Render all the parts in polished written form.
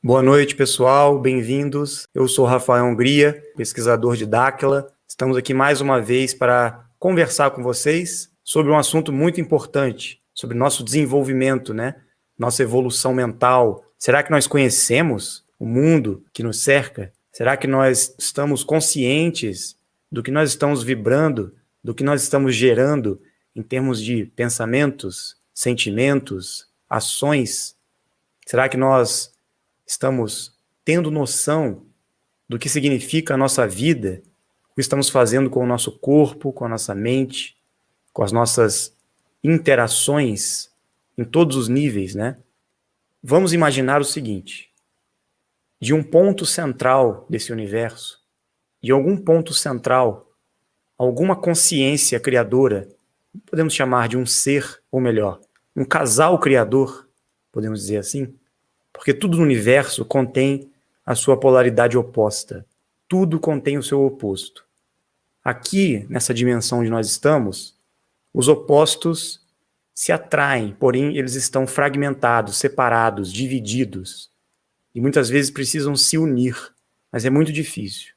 Boa noite, pessoal. Bem-vindos. Eu sou Rafael Hungria, pesquisador de Dáquila. Estamos aqui mais uma vez para conversar com vocês sobre um assunto muito importante, sobre nosso desenvolvimento, Nossa evolução mental. Será que nós conhecemos o mundo que nos cerca? Será que nós estamos conscientes do que nós estamos vibrando, do que nós estamos gerando em termos de pensamentos, sentimentos, ações? Será que nós estamos tendo noção do que significa a nossa vida, o que estamos fazendo com o nosso corpo, com a nossa mente, com as nossas interações em todos os níveis, Vamos imaginar o seguinte: de um ponto central desse universo, de algum ponto central, alguma consciência criadora, podemos chamar de um ser, ou melhor, um casal criador, podemos dizer assim, porque tudo no universo contém a sua polaridade oposta. Tudo contém o seu oposto. Aqui, nessa dimensão onde nós estamos, os opostos se atraem, porém eles estão fragmentados, separados, divididos. E muitas vezes precisam se unir, mas é muito difícil.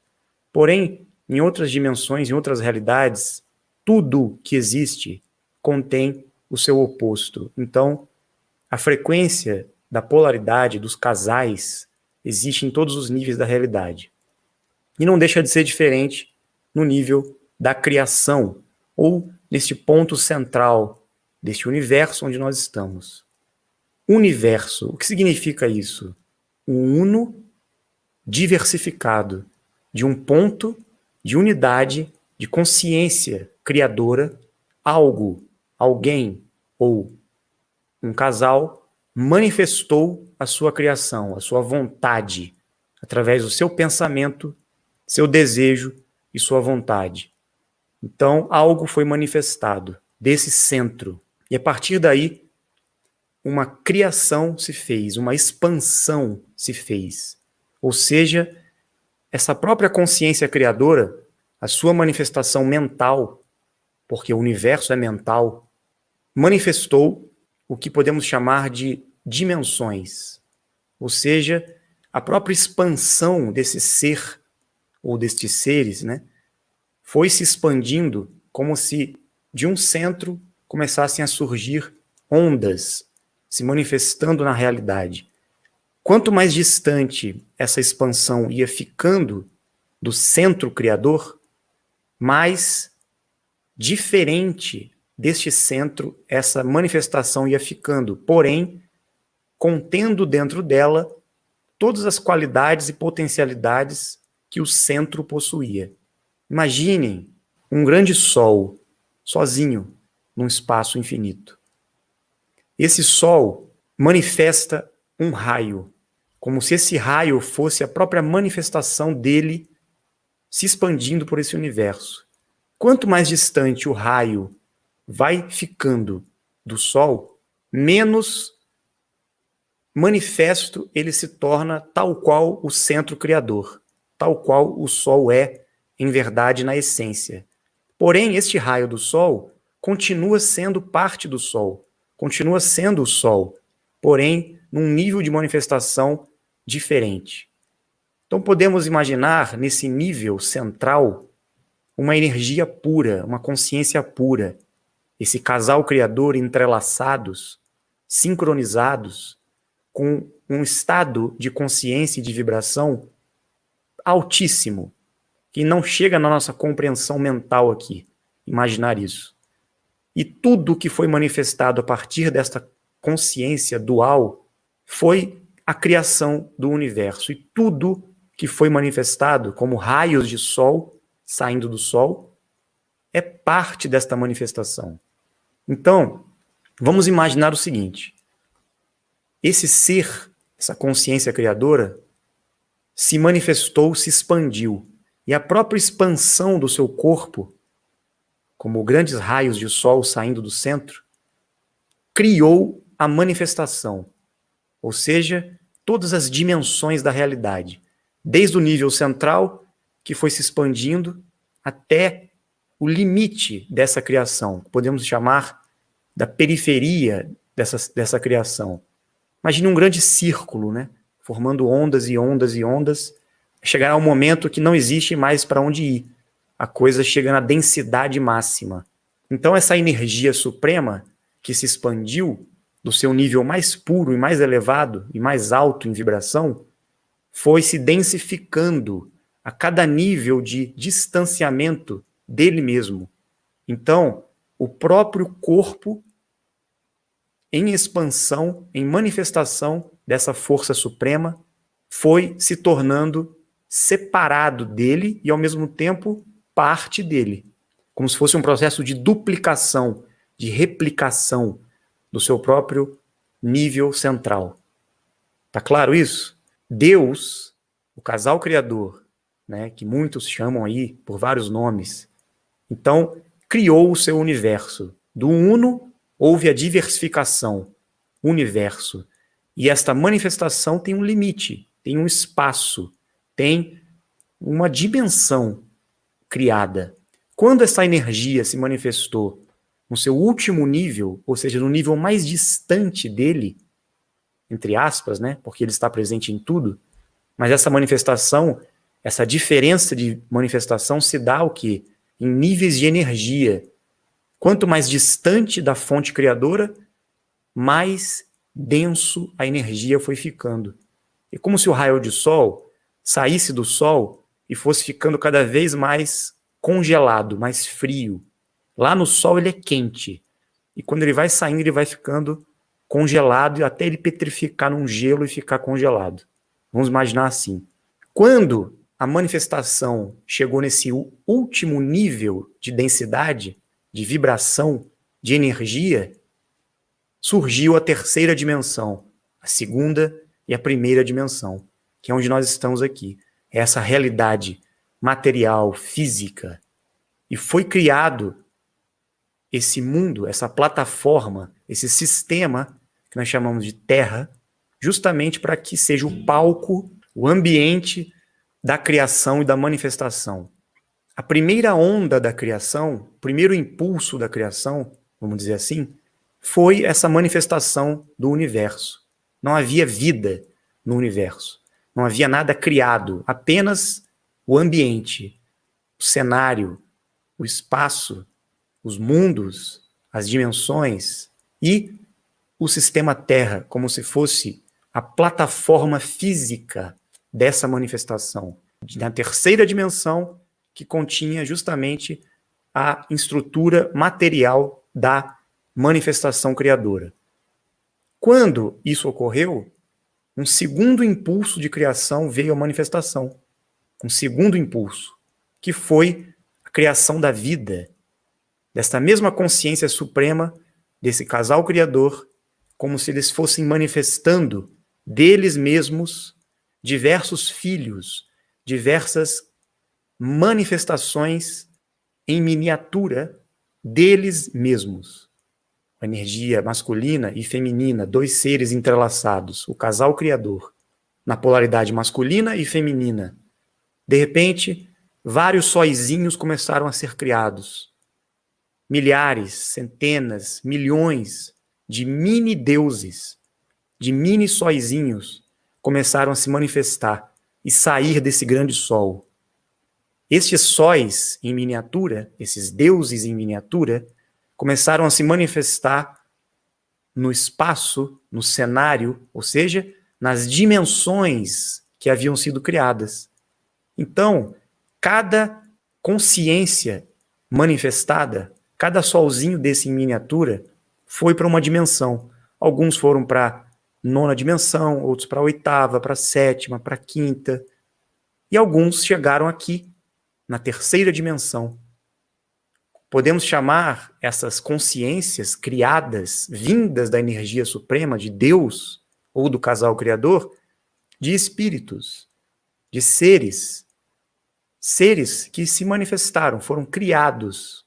Porém, em outras dimensões, em outras realidades, tudo que existe contém o seu oposto. Então, a frequência da polaridade dos casais existe em todos os níveis da realidade. E não deixa de ser diferente no nível da criação, ou neste ponto central deste universo onde nós estamos. Universo, o que significa isso? O uno diversificado, de um ponto de unidade, de consciência criadora, algo, alguém ou um casal manifestou a sua criação, a sua vontade, através do seu pensamento, seu desejo e sua vontade. Então, algo foi manifestado desse centro. E a partir daí, uma criação se fez, uma expansão se fez. Ou seja, essa própria consciência criadora, a sua manifestação mental, porque o universo é mental, manifestou o que podemos chamar de dimensões, ou seja, a própria expansão desse ser, ou destes seres, foi se expandindo como se de um centro começassem a surgir ondas, se manifestando na realidade. Quanto mais distante essa expansão ia ficando do centro criador, mais diferente deste centro essa manifestação ia ficando, porém, contendo dentro dela todas as qualidades e potencialidades que o centro possuía. Imaginem um grande sol, sozinho, num espaço infinito. Esse sol manifesta um raio, como se esse raio fosse a própria manifestação dele se expandindo por esse universo. Quanto mais distante o raio vai ficando do Sol, menos manifesto ele se torna, tal qual o centro criador, tal qual o Sol é, em verdade, na essência. Porém, este raio do Sol continua sendo parte do Sol, continua sendo o Sol, porém, num nível de manifestação diferente. Então, podemos imaginar, nesse nível central, uma energia pura, uma consciência pura, esse casal criador entrelaçados, sincronizados, com um estado de consciência e de vibração altíssimo, que não chega na nossa compreensão mental aqui, imaginar isso. E tudo que foi manifestado a partir desta consciência dual foi a criação do universo. E tudo que foi manifestado como raios de sol saindo do sol é parte desta manifestação. Então, vamos imaginar o seguinte: esse ser, essa consciência criadora, se manifestou, se expandiu, e a própria expansão do seu corpo, como grandes raios de sol saindo do centro, criou a manifestação, ou seja, todas as dimensões da realidade, desde o nível central, que foi se expandindo, até o limite dessa criação, podemos chamar da periferia dessa criação. Imagine um grande círculo, formando ondas e ondas e ondas. Chegará um momento que não existe mais para onde ir. A coisa chega na densidade máxima. Então essa energia suprema que se expandiu do seu nível mais puro e mais elevado e mais alto em vibração, foi se densificando a cada nível de distanciamento dele mesmo. Então, o próprio corpo em expansão, em manifestação dessa força suprema, foi se tornando separado dele e, ao mesmo tempo, parte dele. Como se fosse um processo de duplicação, de replicação do seu próprio nível central. Tá claro isso? Deus, o casal criador, né, que muitos chamam aí por vários nomes, então criou o seu universo. Do uno houve a diversificação, universo. E esta manifestação tem um limite, tem um espaço, tem uma dimensão criada. Quando essa energia se manifestou no seu último nível, ou seja, no nível mais distante dele, entre aspas, né, porque ele está presente em tudo, mas essa manifestação, essa diferença de manifestação se dá o quê? Em níveis de energia. Quanto mais distante da fonte criadora, mais denso a energia foi ficando. É como se o raio de sol saísse do sol e fosse ficando cada vez mais congelado, mais frio. Lá no sol ele é quente. E quando ele vai saindo, ele vai ficando congelado até ele petrificar num gelo e ficar congelado. Vamos imaginar assim. Quando a manifestação chegou nesse último nível de densidade, de vibração, de energia, surgiu a terceira dimensão, a segunda e a primeira dimensão, que é onde nós estamos aqui. É essa realidade material, física. E foi criado esse mundo, essa plataforma, esse sistema que nós chamamos de Terra, justamente para que seja o palco, o ambiente da criação e da manifestação. A primeira onda da criação, o primeiro impulso da criação, vamos dizer assim, foi essa manifestação do universo. Não havia vida no universo. Não havia nada criado, apenas o ambiente, o cenário, o espaço, os mundos, as dimensões e o sistema Terra, como se fosse a plataforma física dessa manifestação. Na terceira dimensão, que continha justamente a estrutura material da manifestação criadora. Quando isso ocorreu, um segundo impulso de criação veio à manifestação. Um segundo impulso, que foi a criação da vida, desta mesma consciência suprema, desse casal criador, como se eles fossem manifestando deles mesmos diversos filhos, diversas manifestações em miniatura deles mesmos. A energia masculina e feminina, dois seres entrelaçados, o casal criador, na polaridade masculina e feminina. De repente, vários sóizinhos começaram a ser criados. Milhares, centenas, milhões de mini-deuses, de mini-sóizinhos começaram a se manifestar e sair desse grande sol. Estes sóis em miniatura, esses deuses em miniatura, começaram a se manifestar no espaço, no cenário, ou seja, nas dimensões que haviam sido criadas. Então, cada consciência manifestada, cada solzinho desse em miniatura, foi para uma dimensão. Alguns foram para a nona dimensão, outros para a oitava, para a sétima, para a quinta. E alguns chegaram aqui, na terceira dimensão. Podemos chamar essas consciências criadas, vindas da energia suprema de Deus ou do casal criador, de espíritos, de seres que se manifestaram, foram criados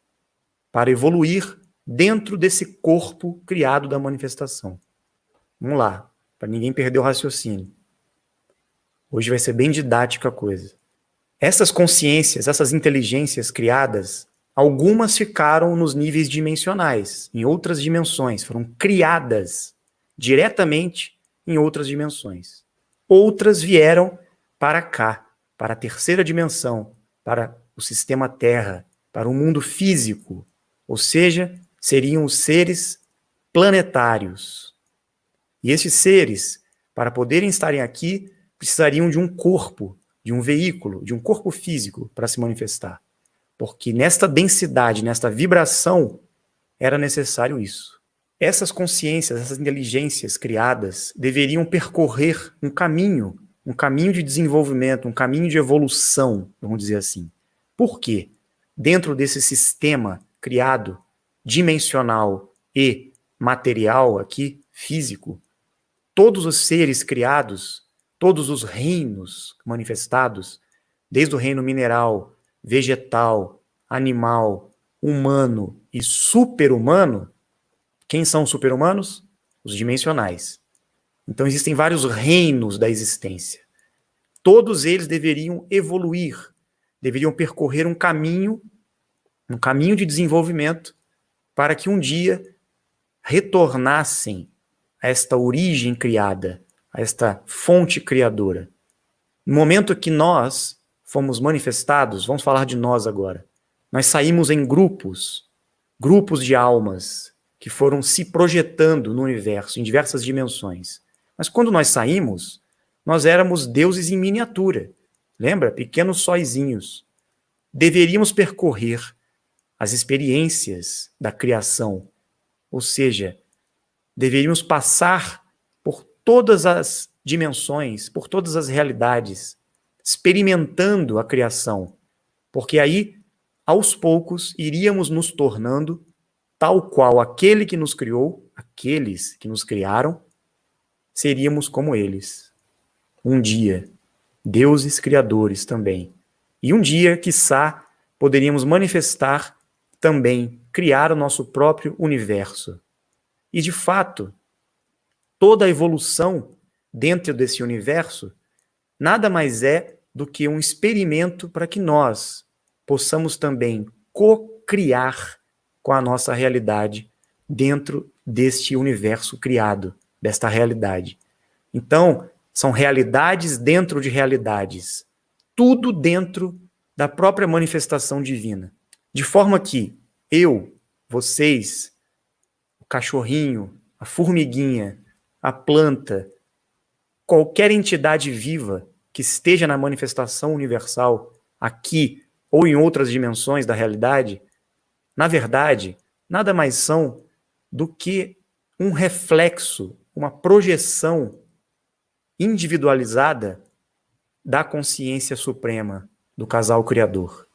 para evoluir dentro desse corpo criado da manifestação. Vamos lá, para ninguém perder o raciocínio. Hoje vai ser bem didática a coisa. Essas consciências, essas inteligências criadas, algumas ficaram nos níveis dimensionais, em outras dimensões, foram criadas diretamente em outras dimensões. outras vieram para cá, para a terceira dimensão, para o sistema Terra, para o mundo físico, ou seja, seriam os seres planetários. E esses seres, para poderem estarem aqui, precisariam de um corpo, de um veículo, de um corpo físico para se manifestar. Porque nesta densidade, nesta vibração, era necessário isso. Essas consciências, essas inteligências criadas deveriam percorrer um caminho de desenvolvimento, um caminho de evolução, vamos dizer assim. Por quê? Dentro desse sistema criado, dimensional e material aqui, físico, todos os seres criados, todos os reinos manifestados, desde o reino mineral, vegetal, animal, humano e super-humano, quem são os super-humanos? Os dimensionais. Então existem vários reinos da existência. Todos eles deveriam evoluir, deveriam percorrer um caminho de desenvolvimento para que um dia retornassem a esta origem criada, a esta fonte criadora. No momento que nós fomos manifestados, vamos falar de nós agora, nós saímos em grupos de almas que foram se projetando no universo, em diversas dimensões. Mas quando nós saímos, nós éramos deuses em miniatura. Lembra? Pequenos sóizinhos. Deveríamos percorrer as experiências da criação, ou seja, deveríamos passar por todas as dimensões, por todas as realidades, experimentando a criação, porque aí, aos poucos, iríamos nos tornando tal qual aquele que nos criou, aqueles que nos criaram, seríamos como eles. Um dia, deuses criadores também. E um dia, quiçá, poderíamos manifestar também, criar o nosso próprio universo. E, de fato, toda a evolução dentro desse universo nada mais é do que um experimento para que nós possamos também co-criar com a nossa realidade dentro deste universo criado, desta realidade. Então, são realidades dentro de realidades. Tudo dentro da própria manifestação divina. De forma que eu, vocês, o cachorrinho, a formiguinha, a planta, qualquer entidade viva que esteja na manifestação universal, aqui ou em outras dimensões da realidade, na verdade, nada mais são do que um reflexo, uma projeção individualizada da consciência suprema do casal criador.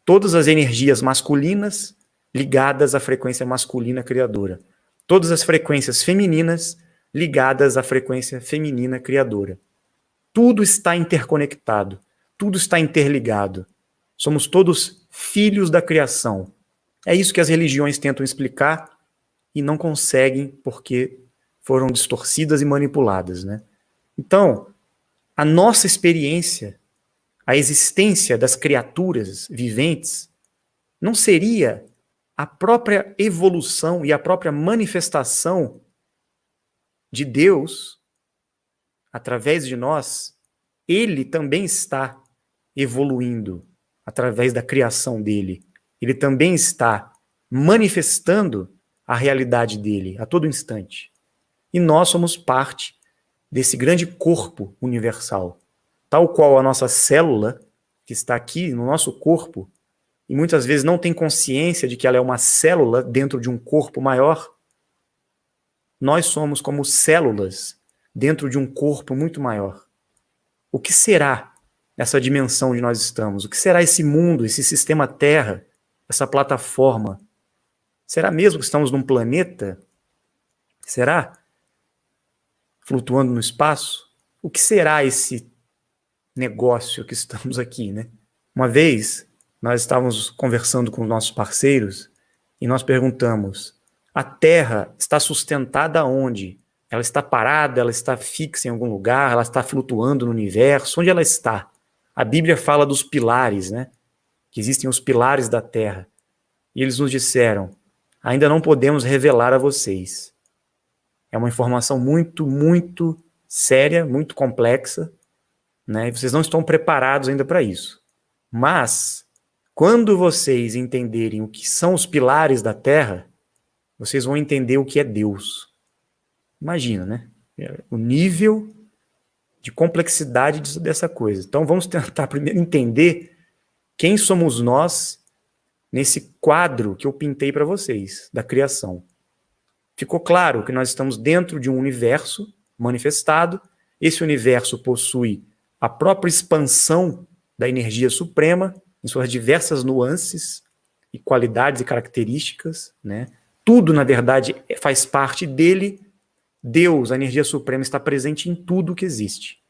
Todas as energias masculinas ligadas à frequência masculina criadora. Todas as frequências femininas ligadas à frequência feminina criadora. Tudo está interconectado, tudo está interligado. Somos todos filhos da criação. É isso que as religiões tentam explicar e não conseguem porque foram distorcidas e manipuladas, né? Então, a nossa experiência, a existência das criaturas viventes, não seria a própria evolução e a própria manifestação de Deus através de nós? Ele também está evoluindo através da criação dele. Ele também está manifestando a realidade dele a todo instante. E nós somos parte desse grande corpo universal. Tal qual a nossa célula, que está aqui no nosso corpo, e muitas vezes não tem consciência de que ela é uma célula dentro de um corpo maior, nós somos como células dentro de um corpo muito maior. O que será essa dimensão onde nós estamos? O que será esse mundo, esse sistema Terra, essa plataforma? Será mesmo que estamos num planeta? Será? Flutuando no espaço? O que será esse negócio que estamos aqui, né? Uma vez, nós estávamos conversando com os nossos parceiros e nós perguntamos: a Terra está sustentada onde? Ela está parada, ela está fixa em algum lugar, ela está flutuando no universo? Onde ela está? A Bíblia fala dos pilares, né? Que existem os pilares da Terra. E eles nos disseram: ainda não podemos revelar a vocês. É uma informação muito, muito séria, muito complexa, né? E vocês não estão preparados ainda para isso. Mas, quando vocês entenderem o que são os pilares da Terra, vocês vão entender o que é Deus. Imagina, né? O nível de complexidade dessa coisa. Então, vamos tentar primeiro entender quem somos nós nesse quadro que eu pintei para vocês, da criação. Ficou claro que nós estamos dentro de um universo manifestado. Esse universo possui a própria expansão da energia suprema, em suas diversas nuances e qualidades e características, né? Tudo, na verdade, faz parte dele. Deus, a energia suprema, está presente em tudo que existe.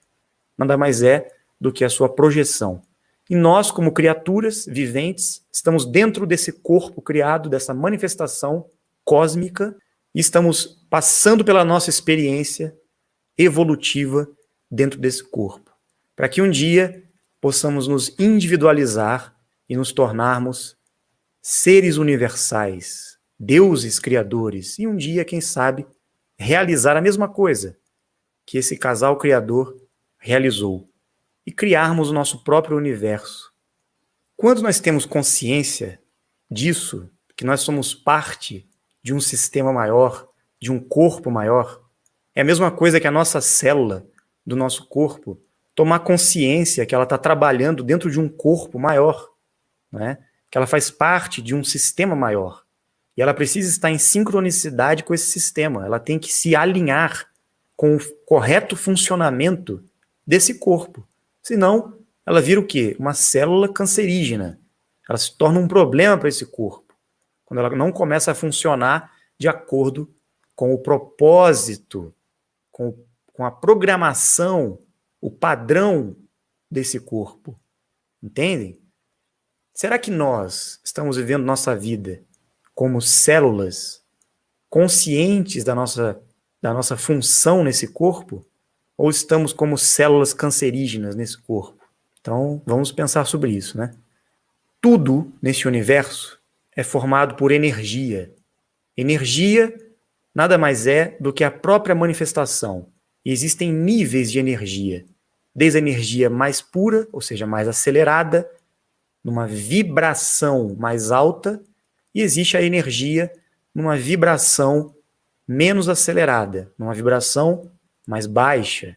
Nada mais é do que a sua projeção. E nós, como criaturas viventes, estamos dentro desse corpo criado, dessa manifestação cósmica, e estamos passando pela nossa experiência evolutiva dentro desse corpo, para que um dia possamos nos individualizar e nos tornarmos seres universais, deuses criadores, e um dia, quem sabe, realizar a mesma coisa que esse casal criador realizou, e criarmos o nosso próprio universo. Quando nós temos consciência disso, que nós somos parte de um sistema maior, de um corpo maior, é a mesma coisa que a nossa célula do nosso corpo tomar consciência que ela está trabalhando dentro de um corpo maior, né? Que ela faz parte de um sistema maior. E ela precisa estar em sincronicidade com esse sistema. Ela tem que se alinhar com o correto funcionamento desse corpo. Senão, ela vira o quê? Uma célula cancerígena. Ela se torna um problema para esse corpo, quando ela não começa a funcionar de acordo com o propósito, com a programação, o padrão desse corpo. Entendem? Será que nós estamos vivendo nossa vida como células conscientes da nossa função nesse corpo? Ou estamos como células cancerígenas nesse corpo? Então, vamos pensar sobre isso, né? Tudo nesse universo é formado por energia. Energia nada mais é do que a própria manifestação. E existem níveis de energia. Desde a energia mais pura, ou seja, mais acelerada, numa vibração mais alta, e existe a energia numa vibração menos acelerada, numa vibração mais baixa.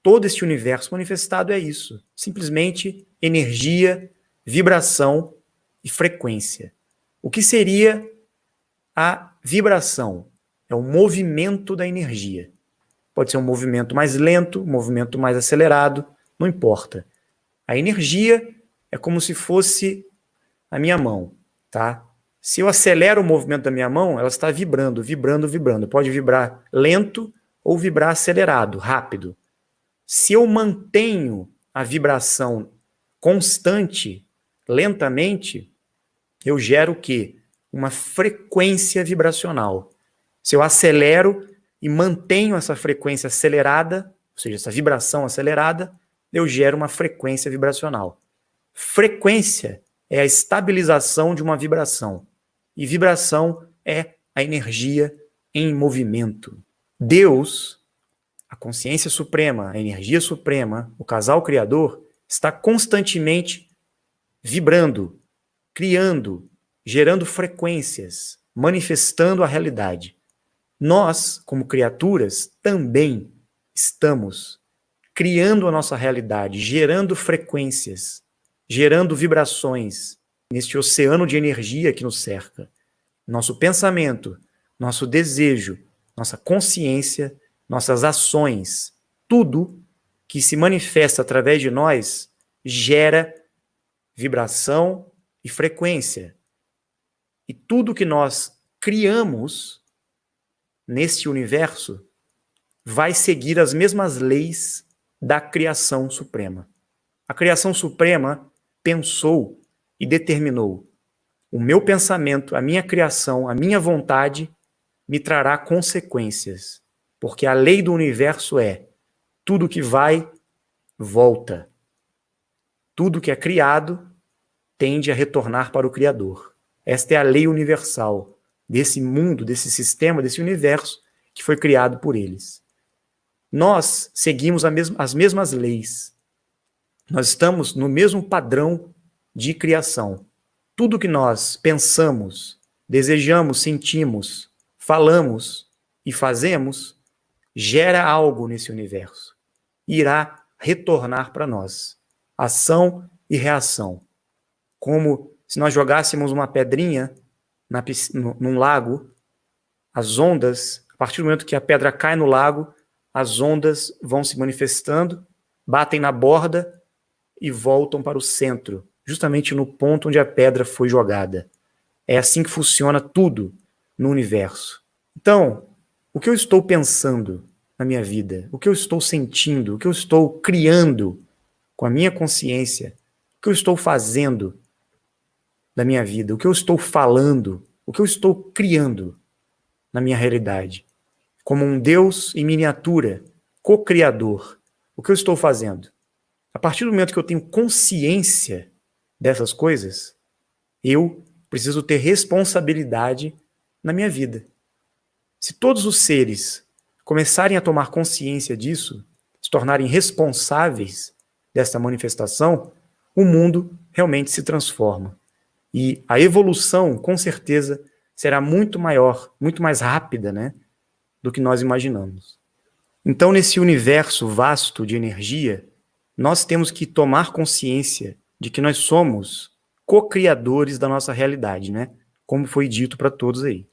Todo este universo manifestado é isso. Simplesmente energia, vibração e frequência. O que seria a vibração? É o movimento da energia. Pode ser um movimento mais lento, um movimento mais acelerado, não importa. A energia é como se fosse a minha mão, tá? Se eu acelero o movimento da minha mão, ela está vibrando, vibrando, vibrando. Pode vibrar lento ou vibrar acelerado, rápido. Se eu mantenho a vibração constante, lentamente, eu gero o quê? Uma frequência vibracional. Se eu acelero e mantenho essa frequência acelerada, ou seja, essa vibração acelerada, eu gero uma frequência vibracional. Frequência é a estabilização de uma vibração. E vibração é a energia em movimento. Deus, a consciência suprema, a energia suprema, o casal criador, está constantemente vibrando, criando, gerando frequências, manifestando a realidade. Nós, como criaturas, também estamos criando a nossa realidade, gerando frequências, gerando vibrações neste oceano de energia que nos cerca. Nosso pensamento, nosso desejo, nossa consciência, nossas ações, tudo que se manifesta através de nós gera vibração e frequência. E tudo que nós criamos neste universo vai seguir as mesmas leis da criação suprema. A criação suprema pensou e determinou: o meu pensamento, a minha criação, a minha vontade me trará consequências, porque a lei do universo é: tudo que vai, volta. Tudo que é criado tende a retornar para o Criador. Esta é a lei universal desse mundo, desse sistema, desse universo que foi criado por eles. nós seguimos as mesmas leis. Nós estamos no mesmo padrão de criação. Tudo que nós pensamos, desejamos, sentimos, falamos e fazemos, gera algo nesse universo. Irá retornar para nós. Ação e reação. Como se nós jogássemos uma pedrinha num lago, as ondas, a partir do momento que a pedra cai no lago, as ondas vão se manifestando, batem na borda e voltam para o centro, justamente no ponto onde a pedra foi jogada. É assim que funciona tudo no universo. Então, o que eu estou pensando na minha vida, o que eu estou sentindo, o que eu estou criando com a minha consciência, o que eu estou fazendo da minha vida, o que eu estou falando, o que eu estou criando na minha realidade. Como um Deus em miniatura, co-criador, o que eu estou fazendo? A partir do momento que eu tenho consciência dessas coisas, eu preciso ter responsabilidade na minha vida. Se todos os seres começarem a tomar consciência disso, se tornarem responsáveis dessa manifestação, o mundo realmente se transforma. E a evolução, com certeza, será muito maior, muito mais rápida, né, do que nós imaginamos. Então, nesse universo vasto de energia, nós temos que tomar consciência de que nós somos co-criadores da nossa realidade, né? Como foi dito para todos aí.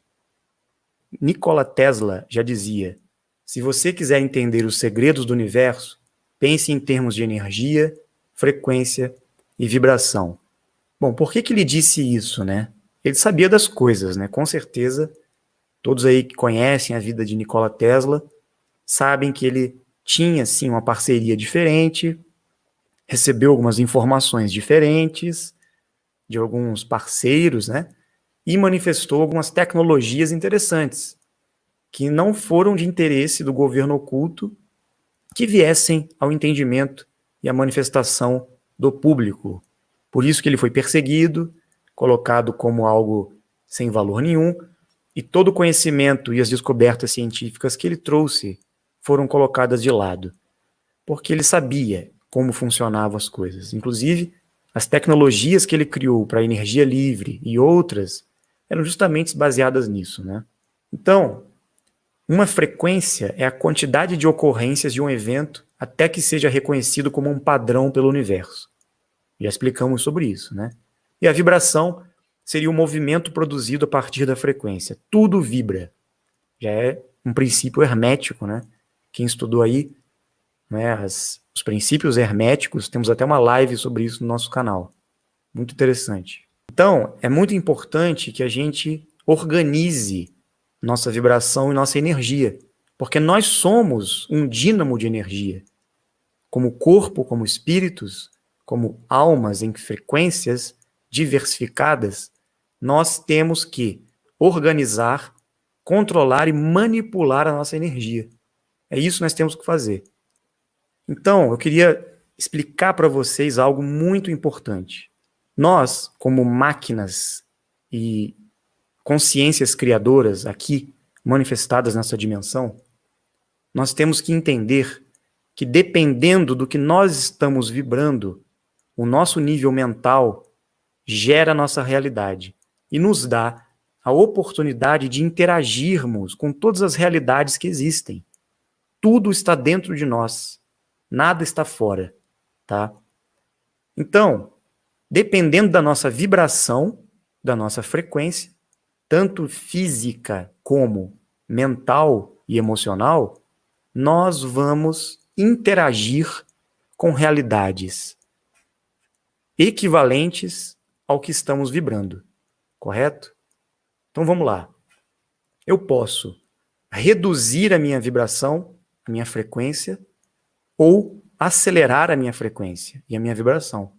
Nikola Tesla já dizia: se você quiser entender os segredos do universo, pense em termos de energia, frequência e vibração. Bom, por que ele disse isso, né? Ele sabia das coisas, né? Com certeza, todos aí que conhecem a vida de Nikola Tesla sabem que ele tinha, sim, uma parceria diferente, recebeu algumas informações diferentes de alguns parceiros, né? E manifestou algumas tecnologias interessantes que não foram de interesse do governo oculto que viessem ao entendimento e à manifestação do público. Por isso que ele foi perseguido, colocado como algo sem valor nenhum, e todo o conhecimento e as descobertas científicas que ele trouxe foram colocadas de lado, porque ele sabia como funcionavam as coisas. Inclusive, as tecnologias que ele criou para a energia livre e outras eram justamente baseadas nisso, né? Então, uma frequência é a quantidade de ocorrências de um evento até que seja reconhecido como um padrão pelo universo. Já explicamos sobre isso, né? E a vibração seria o movimento produzido a partir da frequência. Tudo vibra. Já é um princípio hermético, né? Quem estudou aí, né, os princípios herméticos, temos até uma live sobre isso no nosso canal. Muito interessante. Então, é muito importante que a gente organize nossa vibração e nossa energia, porque nós somos um dínamo de energia. Como corpo, como espíritos, como almas em frequências diversificadas, nós temos que organizar, controlar e manipular a nossa energia. É isso que nós temos que fazer. Então, eu queria explicar para vocês algo muito importante. Nós, como máquinas e consciências criadoras aqui, manifestadas nessa dimensão, nós temos que entender que dependendo do que nós estamos vibrando, o nosso nível mental gera a nossa realidade e nos dá a oportunidade de interagirmos com todas as realidades que existem. Tudo está dentro de nós, nada está fora, tá? Então, dependendo da nossa vibração, da nossa frequência, tanto física como mental e emocional, nós vamos interagir com realidades equivalentes ao que estamos vibrando, correto? Então vamos lá. Eu posso reduzir a minha vibração, a minha frequência, ou acelerar a minha frequência e a minha vibração.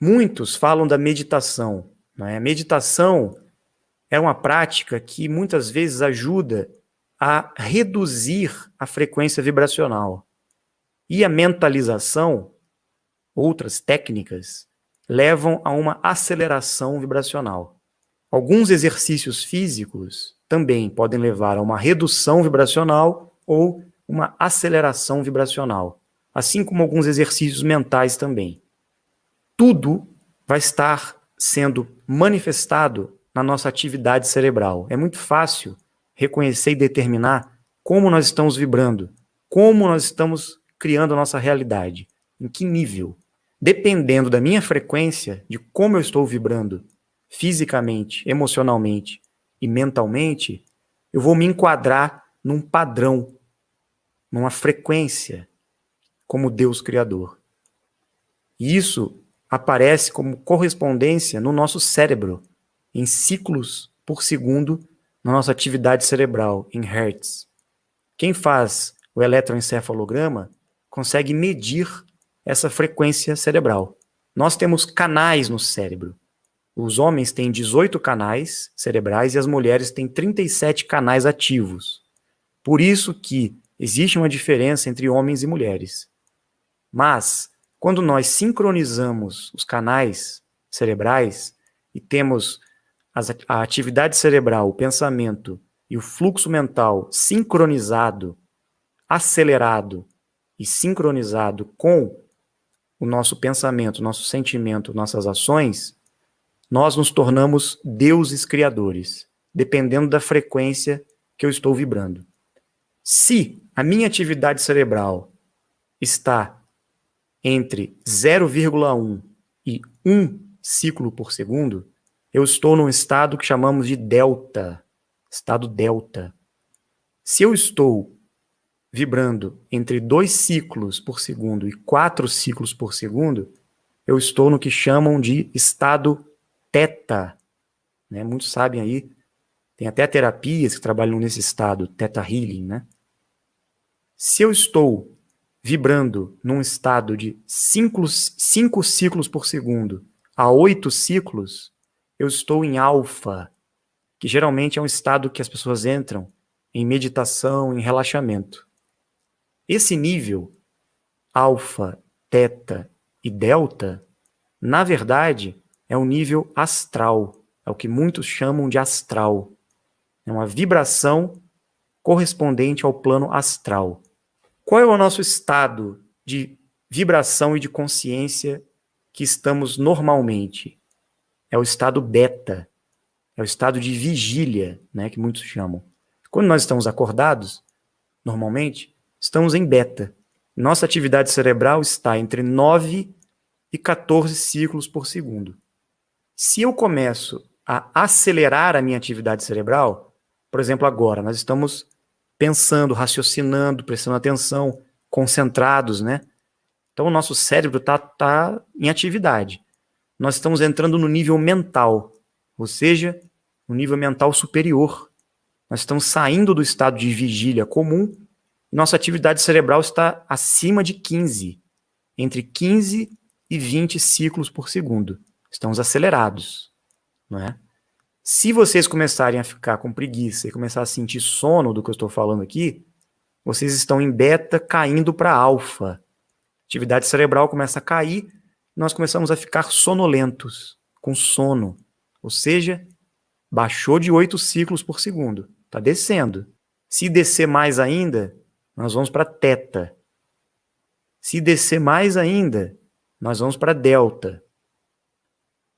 Muitos falam da meditação, né? A meditação é uma prática que muitas vezes ajuda a reduzir a frequência vibracional. E a mentalização, outras técnicas, levam a uma aceleração vibracional. Alguns exercícios físicos também podem levar a uma redução vibracional ou uma aceleração vibracional, assim como alguns exercícios mentais também. Tudo vai estar sendo manifestado na nossa atividade cerebral. É muito fácil reconhecer e determinar como nós estamos vibrando, como nós estamos criando a nossa realidade, em que nível. Dependendo da minha frequência, de como eu estou vibrando fisicamente, emocionalmente e mentalmente, eu vou me enquadrar num padrão, numa frequência, como Deus Criador. E isso aparece como correspondência no nosso cérebro, em ciclos por segundo na nossa atividade cerebral, em hertz. Quem faz o eletroencefalograma consegue medir essa frequência cerebral. Nós temos canais no cérebro. Os homens têm 18 canais cerebrais e as mulheres têm 37 canais ativos. Por isso que existe uma diferença entre homens e mulheres. Mas, quando nós sincronizamos os canais cerebrais e temos a atividade cerebral, o pensamento e o fluxo mental sincronizado, acelerado e sincronizado com o nosso pensamento, nosso sentimento, nossas ações, nós nos tornamos deuses criadores, dependendo da frequência que eu estou vibrando. Se a minha atividade cerebral está entre 0,1 e 1 ciclo por segundo, eu estou num estado que chamamos de delta, estado delta. Se eu estou vibrando entre 2 ciclos por segundo e 4 ciclos por segundo, eu estou no que chamam de estado teta. Né? Muitos sabem aí, tem até terapias que trabalham nesse estado, teta healing. Né? Se eu estou vibrando num estado de 5 ciclos por segundo a 8 ciclos, eu estou em alfa, que geralmente é um estado que as pessoas entram em meditação, em relaxamento. Esse nível, alfa, teta e delta, na verdade, é um nível astral, é o que muitos chamam de astral. É uma vibração correspondente ao plano astral. Qual é o nosso estado de vibração e de consciência que estamos normalmente? É o estado beta, é o estado de vigília, né, que muitos chamam. Quando nós estamos acordados, normalmente, estamos em beta. Nossa atividade cerebral está entre 9 e 14 ciclos por segundo. Se eu começo a acelerar a minha atividade cerebral, por exemplo, agora, nós estamos pensando, raciocinando, prestando atenção, concentrados, né? Então, o nosso cérebro tá em atividade. Nós estamos entrando no nível mental, ou seja, no nível mental superior. Nós estamos saindo do estado de vigília comum e nossa atividade cerebral está acima de 15, entre 15 e 20 ciclos por segundo. Estamos acelerados, não é? Se vocês começarem a ficar com preguiça e começar a sentir sono do que eu estou falando aqui, vocês estão em beta caindo para alfa. A atividade cerebral começa a cair, nós começamos a ficar sonolentos, com sono. Ou seja, baixou de 8 ciclos por segundo. Está descendo. Se descer mais ainda, nós vamos para teta. Se descer mais ainda, nós vamos para delta.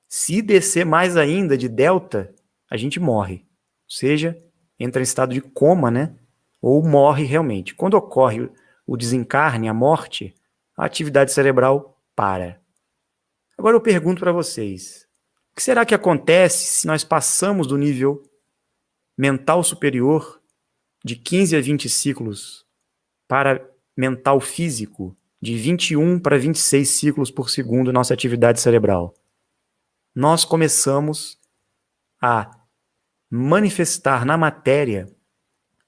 Se descer mais ainda de delta, a gente morre. Ou seja, entra em estado de coma, né? Ou morre realmente. Quando ocorre o desencarne, a morte, a atividade cerebral para. Agora eu pergunto para vocês, o que será que acontece se nós passamos do nível mental superior de 15 a 20 ciclos para mental físico de 21 para 26 ciclos por segundo nossa atividade cerebral? Nós começamos a manifestar na matéria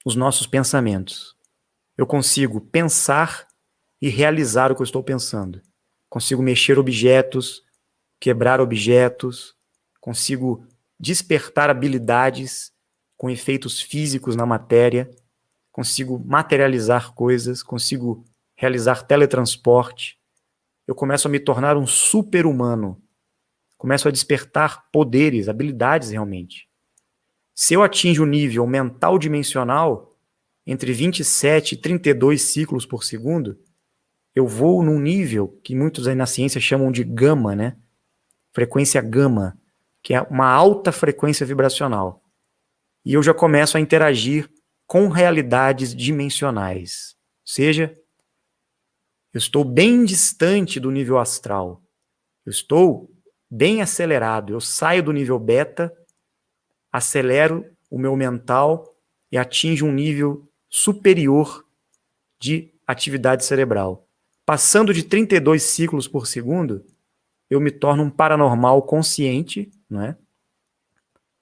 os nossos pensamentos. Eu consigo pensar e realizar o que eu estou pensando. Consigo mexer objetos, quebrar objetos, consigo despertar habilidades com efeitos físicos na matéria, consigo materializar coisas, consigo realizar teletransporte. Eu começo a me tornar um super-humano. Começo a despertar poderes, habilidades realmente. Se eu atinjo o nível mental dimensional, entre 27 e 32 ciclos por segundo, eu vou num nível que muitos aí na ciência chamam de gama, né? Frequência gama, que é uma alta frequência vibracional. E eu já começo a interagir com realidades dimensionais. Ou seja, eu estou bem distante do nível astral. Eu estou bem acelerado. Eu saio do nível beta, acelero o meu mental e atinjo um nível superior de atividade cerebral. Passando de 32 ciclos por segundo, eu me torno um paranormal consciente, não é?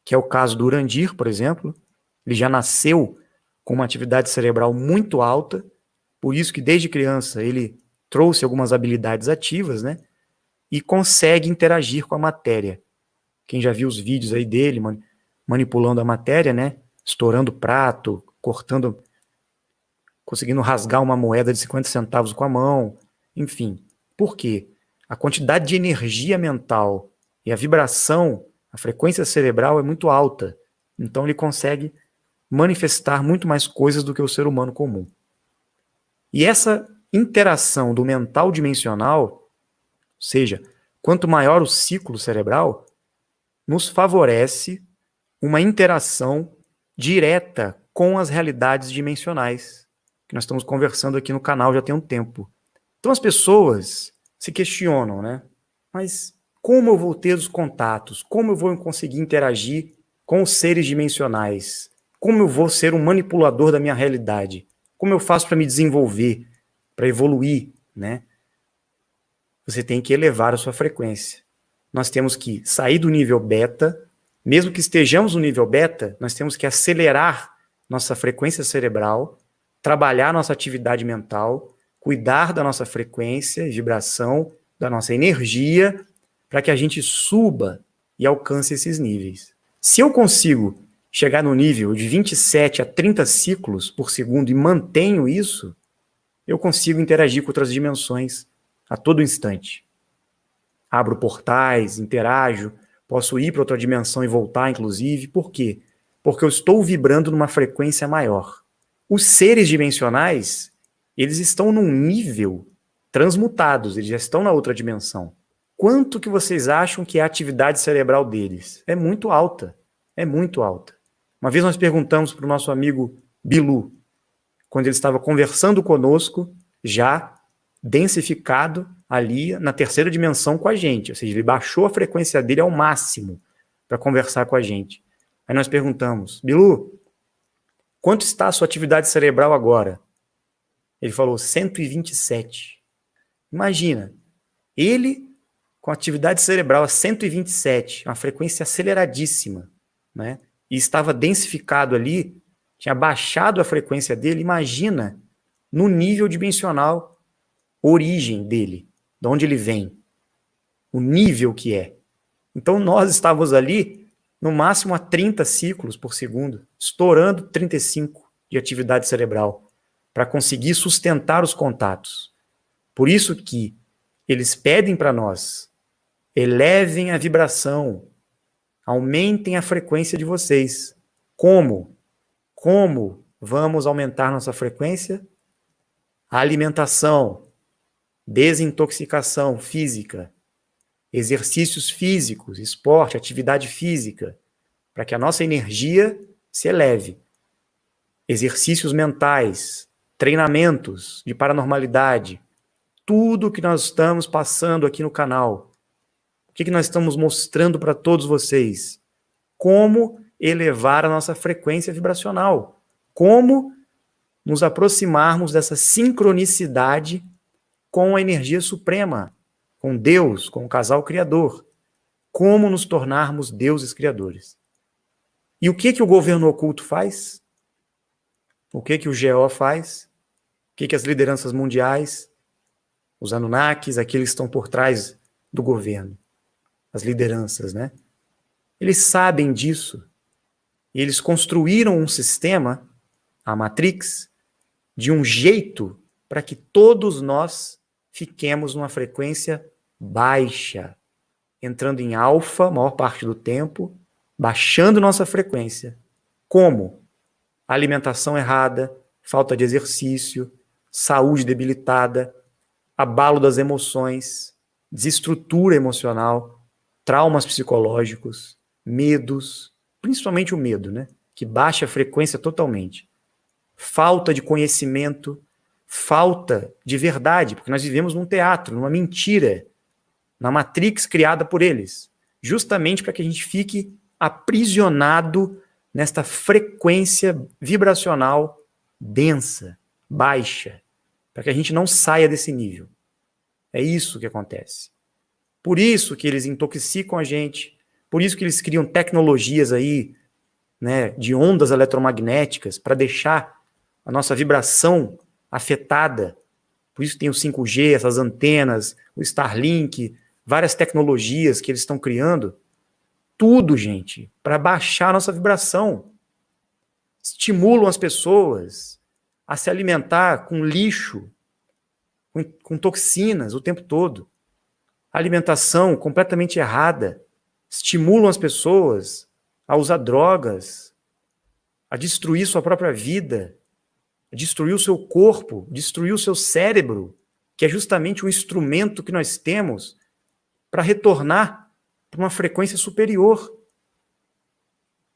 Que é o caso do Urandir, por exemplo. Ele já nasceu com uma atividade cerebral muito alta, por isso que desde criança ele trouxe algumas habilidades ativas, né? E consegue interagir com a matéria. Quem já viu os vídeos aí dele manipulando a matéria, né? Estourando prato, cortando, conseguindo rasgar uma moeda de 50 centavos com a mão, enfim. Por quê? A quantidade de energia mental e a vibração, a frequência cerebral é muito alta. Então ele consegue manifestar muito mais coisas do que o ser humano comum. E essa interação do mental dimensional, ou seja, quanto maior o ciclo cerebral, nos favorece uma interação direta com as realidades dimensionais, que nós estamos conversando aqui no canal já tem um tempo. Então as pessoas se questionam, né? Mas como eu vou ter os contatos? Como eu vou conseguir interagir com os seres dimensionais? Como eu vou ser um manipulador da minha realidade? Como eu faço para me desenvolver, para evoluir, né? Você tem que elevar a sua frequência. Nós temos que sair do nível beta. Mesmo que estejamos no nível beta, nós temos que acelerar nossa frequência cerebral, trabalhar nossa atividade mental, cuidar da nossa frequência e vibração, da nossa energia, para que a gente suba e alcance esses níveis. Se eu consigo chegar no nível de 27 a 30 ciclos por segundo e mantenho isso, eu consigo interagir com outras dimensões a todo instante. Abro portais, interajo, posso ir para outra dimensão e voltar, inclusive. Por quê? Porque eu estou vibrando numa frequência maior. Os seres dimensionais, eles estão num nível transmutados, eles já estão na outra dimensão. Quanto que vocês acham que é a atividade cerebral deles? É muito alta, é muito alta. Uma vez nós perguntamos para o nosso amigo Bilu, quando ele estava conversando conosco, já densificado ali na terceira dimensão com a gente, ou seja, ele baixou a frequência dele ao máximo para conversar com a gente. Aí nós perguntamos, Bilu, quanto está a sua atividade cerebral agora? Ele falou 127. Imagina, ele com atividade cerebral a 127, uma frequência aceleradíssima, né? E estava densificado ali, tinha baixado a frequência dele, imagina no nível dimensional, origem dele, de onde ele vem, o nível que é. Então nós estávamos ali no máximo a 30 ciclos por segundo, estourando 35 de atividade cerebral, para conseguir sustentar os contatos. Por isso que eles pedem para nós, elevem a vibração, aumentem a frequência de vocês. Como? Como vamos aumentar nossa frequência? A alimentação, desintoxicação física, exercícios físicos, esporte, atividade física, para que a nossa energia se eleve. Exercícios mentais, treinamentos de paranormalidade, tudo que nós estamos passando aqui no canal. O que nós estamos mostrando para todos vocês? Como elevar a nossa frequência vibracional. Como nos aproximarmos dessa sincronicidade com a energia suprema, com Deus, com o casal criador. Como nos tornarmos deuses criadores. E o que o governo oculto faz? O que o GO faz? O que as lideranças mundiais, os Anunnakis, aqueles que estão por trás do governo, as lideranças, né? Eles sabem disso. E eles construíram um sistema, a Matrix, de um jeito para que todos nós fiquemos numa frequência baixa, entrando em alfa a maior parte do tempo, baixando nossa frequência. Como? Alimentação errada, falta de exercício, saúde debilitada, abalo das emoções, desestrutura emocional, traumas psicológicos, medos, principalmente o medo, né? Que baixa a frequência totalmente. Falta de conhecimento, falta de verdade, porque nós vivemos num teatro, numa mentira, na Matrix criada por eles, justamente para que a gente fique aprisionado nesta frequência vibracional densa, baixa, para que a gente não saia desse nível. É isso que acontece. Por isso que eles intoxicam a gente, por isso que eles criam tecnologias aí, né, de ondas eletromagnéticas para deixar a nossa vibração afetada. Por isso tem o 5G, essas antenas, o Starlink, várias tecnologias que eles estão criando. Tudo, gente, para baixar a nossa vibração. Estimulam as pessoas a se alimentar com lixo, com toxinas o tempo todo. Alimentação completamente errada. Estimulam as pessoas a usar drogas, a destruir sua própria vida, a destruir o seu corpo, destruir o seu cérebro, que é justamente o instrumento que nós temos para retornar para uma frequência superior.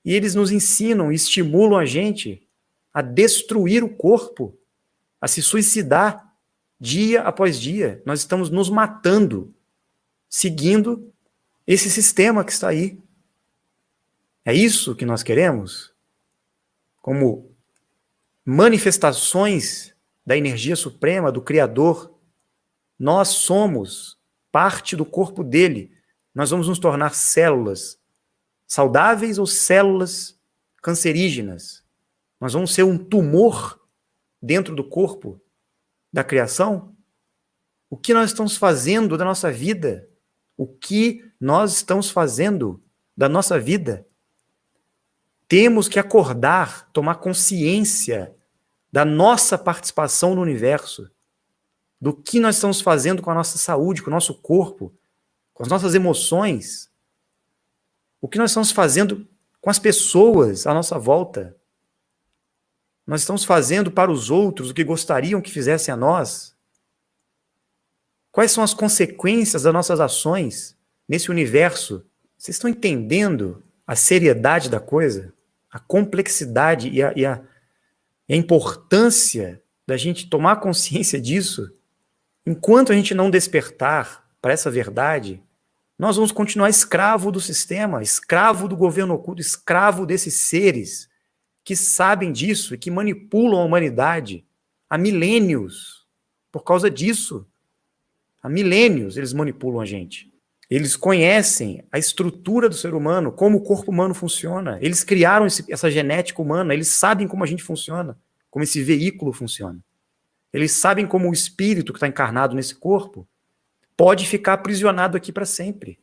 E eles nos ensinam e estimulam a gente a destruir o corpo, a se suicidar dia após dia. Nós estamos nos matando, seguindo esse sistema que está aí. É isso que nós queremos? Como manifestações da energia suprema, do Criador, nós somos parte do corpo dele. Nós vamos nos tornar células saudáveis ou células cancerígenas. Nós vamos ser um tumor dentro do corpo da criação. O que nós estamos fazendo da nossa vida? O que nós estamos fazendo da nossa vida? Temos que acordar, tomar consciência da nossa participação no universo, do que nós estamos fazendo com a nossa saúde, com o nosso corpo, com as nossas emoções, o que nós estamos fazendo com as pessoas à nossa volta. Nós estamos fazendo para os outros o que gostariam que fizessem a nós. Quais são as consequências das nossas ações nesse universo? Vocês estão entendendo a seriedade da coisa? A complexidade e a importância da gente tomar consciência disso? Enquanto a gente não despertar para essa verdade, nós vamos continuar escravo do sistema, escravo do governo oculto, escravo desses seres que sabem disso e que manipulam a humanidade há milênios. Por causa disso, há milênios eles manipulam a gente. Eles conhecem a estrutura do ser humano, como o corpo humano funciona. Eles criaram essa genética humana, eles sabem como a gente funciona, como esse veículo funciona. Eles sabem como o espírito que está encarnado nesse corpo pode ficar aprisionado aqui para sempre.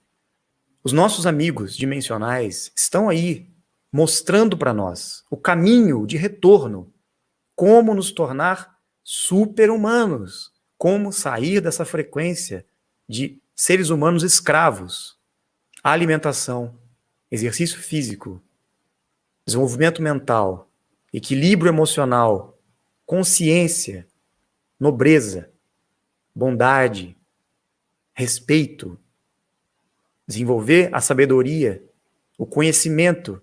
Os nossos amigos dimensionais estão aí mostrando para nós o caminho de retorno, como nos tornar super-humanos, como sair dessa frequência de seres humanos escravos. Alimentação, exercício físico, desenvolvimento mental, equilíbrio emocional, consciência, nobreza, bondade, respeito, desenvolver a sabedoria, o conhecimento.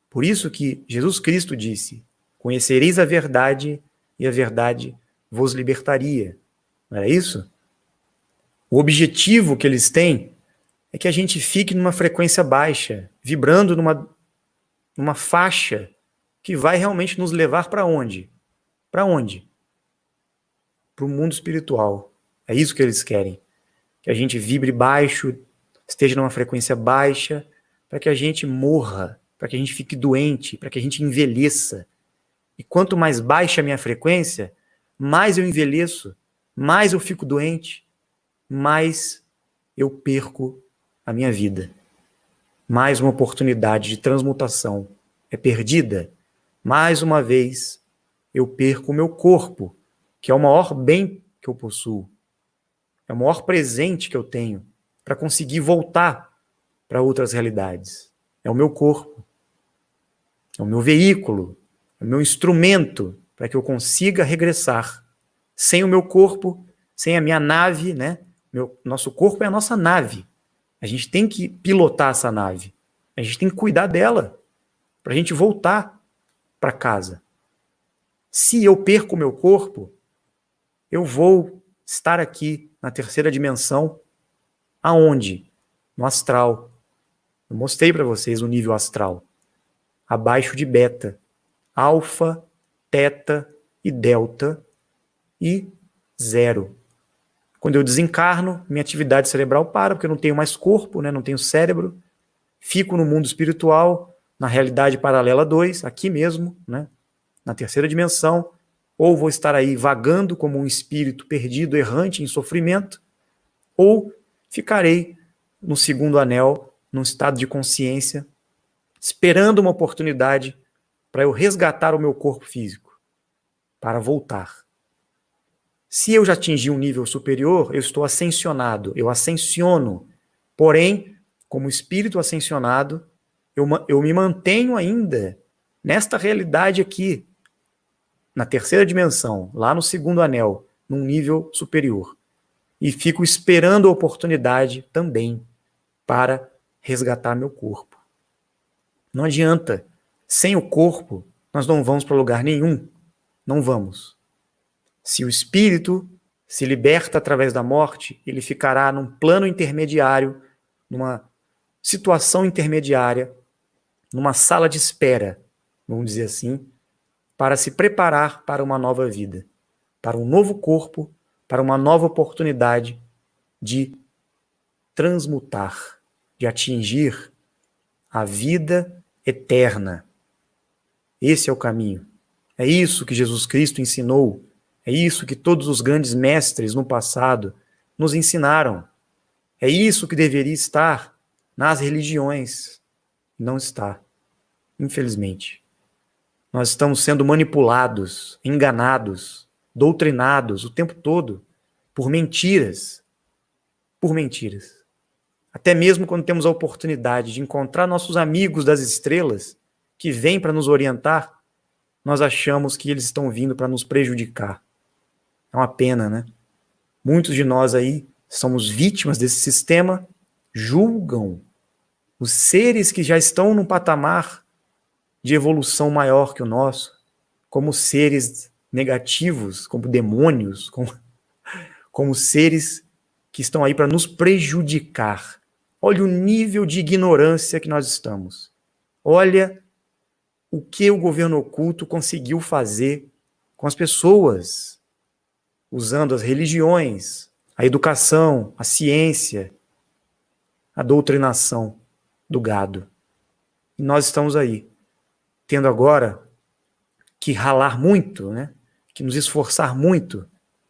Por isso que Jesus Cristo disse: conhecereis a verdade e a verdade vos libertaria. Não era isso? O objetivo que eles têm é que a gente fique numa frequência baixa, vibrando numa faixa que vai realmente nos levar para onde? Para onde? Para o mundo espiritual. É isso que eles querem. Que a gente vibre baixo, esteja numa frequência baixa, para que a gente morra, para que a gente fique doente, para que a gente envelheça. E quanto mais baixa a minha frequência, mais eu envelheço, mais eu fico doente, mais eu perco a minha vida. Mais uma oportunidade de transmutação é perdida. Mais uma vez, eu perco o meu corpo, que é o maior bem que eu possuo. É o maior presente que eu tenho para conseguir voltar para outras realidades. É o meu corpo. É o meu veículo. É o meu instrumento para que eu consiga regressar. Sem o meu corpo, sem a minha nave, né? Nosso corpo é a nossa nave. A gente tem que pilotar essa nave. A gente tem que cuidar dela para a gente voltar para casa. Se eu perco o meu corpo, eu vou estar aqui na terceira dimensão. Aonde? No astral. Eu mostrei para vocês o nível astral. Abaixo de beta. Alfa, teta e delta e zero. Quando eu desencarno, minha atividade cerebral para, porque eu não tenho mais corpo, né? Não tenho cérebro. Fico no mundo espiritual, na realidade paralela 2, aqui mesmo, né? Na terceira dimensão, ou vou estar aí vagando como um espírito perdido, errante, em sofrimento, ou ficarei no segundo anel, num estado de consciência, esperando uma oportunidade para eu resgatar o meu corpo físico, para voltar. Se eu já atingi um nível superior, eu estou ascensionado, eu ascensiono. Porém, como espírito ascensionado, eu me mantenho ainda nesta realidade aqui, na terceira dimensão, lá no segundo anel, num nível superior. E fico esperando a oportunidade também para resgatar meu corpo. Não adianta. Sem o corpo, nós não vamos para lugar nenhum. Não vamos. Se o espírito se liberta através da morte, ele ficará num plano intermediário, numa situação intermediária, numa sala de espera, vamos dizer assim, para se preparar para uma nova vida, para um novo corpo, para uma nova oportunidade de transmutar, de atingir a vida eterna. Esse é o caminho. É isso que Jesus Cristo ensinou. É isso que todos os grandes mestres no passado nos ensinaram. É isso que deveria estar nas religiões. Não está, infelizmente. Nós estamos sendo manipulados, enganados, doutrinados o tempo todo por mentiras. Por mentiras. Até mesmo quando temos a oportunidade de encontrar nossos amigos das estrelas que vêm para nos orientar, nós achamos que eles estão vindo para nos prejudicar. É uma pena, né? Muitos de nós aí somos vítimas desse sistema, julgam os seres que já estão num patamar de evolução maior que o nosso, como seres negativos, como demônios, como seres que estão aí para nos prejudicar. Olha o nível de ignorância que nós estamos. Olha o que o governo oculto conseguiu fazer com as pessoas, usando as religiões, a educação, a ciência, a doutrinação do gado. E nós estamos aí, tendo agora que ralar muito, né? Que nos esforçar muito